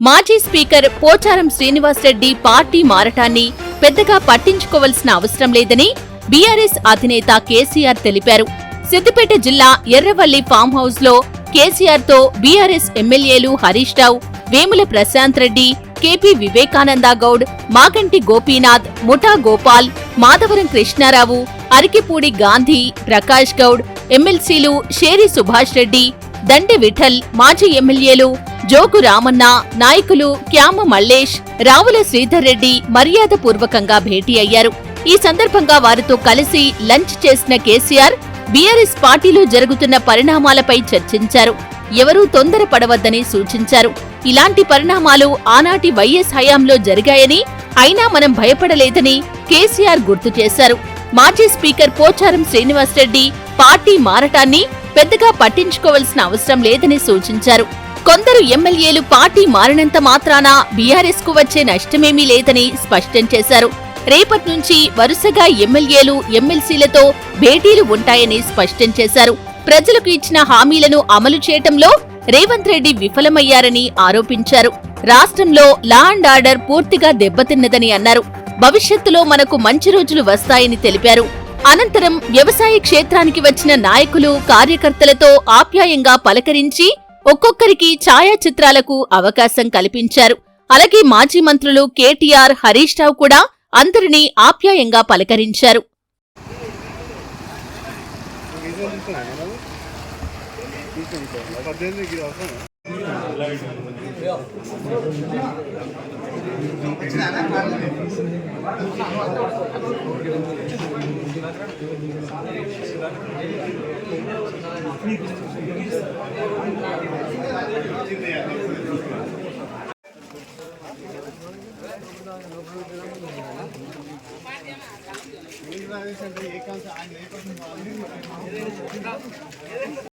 మాజీ speaker Pocharam Srinivasa Reddy party మారటాన్ని పెద్దగా పట్టించుకోవాల్సిన అవసరం లేదని బీఆర్ఎస్ అధినేత కేసీఆర్ తెలిపారు. సిద్దిపేట జిల్లా ఎర్రవల్లి ఫామ్ హౌస్ లో కేసీఆర్ తో బీఆర్ఎస్ ఎమ్మెల్యేలు హరీష్ రావు, వేముల ప్రశాంత్ రెడ్డి, కేపీ వివేకానంద గౌడ్, మాగంటి గోపీనాథ్, ముఠా గోపాల్, మాధవరం కృష్ణారావు, అరికిపూడి గాంధీ, ప్రకాష్ గౌడ్, ఎమ్మెల్సీలు షేరి సుభాష్ రెడ్డి, దండి విఠల్, మాజీ ఎమ్మెల్యేలు జోగు రామన్న, నాయకులు క్యామ మల్లేష్, రావుల శ్రీధర్ రెడ్డి మర్యాదపూర్వకంగా భేటీ అయ్యారు. ఈ సందర్భంగా వారితో కలిసి లంచ్ చేసిన కేసీఆర్ బీఆర్ఎస్ పార్టీలో జరుగుతున్న పరిణామాలపై చర్చించారు. ఎవరూ తొందరపడవద్దని సూచించారు. ఇలాంటి పరిణామాలు ఆనాటి వైఎస్ హయాంలో జరిగాయని, అయినా మనం భయపడలేదని కేసీఆర్ గుర్తు చేశారు. మాజీ స్పీకర్ పోచారం శ్రీనివాసరెడ్డి పార్టీ మారటాన్ని పెద్దగా పట్టించుకోవాల్సిన అవసరం లేదని సూచించారు. కొందరు ఎమ్మెల్యేలు పార్టీ మారినంత మాత్రాన బీఆర్ఎస్ కు వచ్చే నష్టమేమీ లేదని స్పష్టం చేశారు. రేపటి నుంచి వరుసగా ఎమ్మెల్యేలు, ఎమ్మెల్సీలతో భేటీలు ఉంటాయని స్పష్టం చేశారు. ప్రజలకు ఇచ్చిన హామీలను అమలు చేయటంలో రేవంత్ రెడ్డి విఫలమయ్యారని ఆరోపించారు. రాష్ట్రంలో లా అండ్ ఆర్డర్ పూర్తిగా దెబ్బతిన్నదని అన్నారు. భవిష్యత్తులో మనకు మంచి రోజులు వస్తాయని తెలిపారు. అనంతరం వ్యవసాయ క్షేత్రానికి వచ్చిన నాయకులు, కార్యకర్తలతో ఆప్యాయంగా పలకరించి ఒక్కొక్కరికి ఛాయాచిత్రాలకు అవకాశం కల్పించారు. అలాగే మాజీ మంత్రులు కేటీఆర్, హరీష్ రావు కూడా అందరినీ ఆప్యాయంగా పలకరించారు.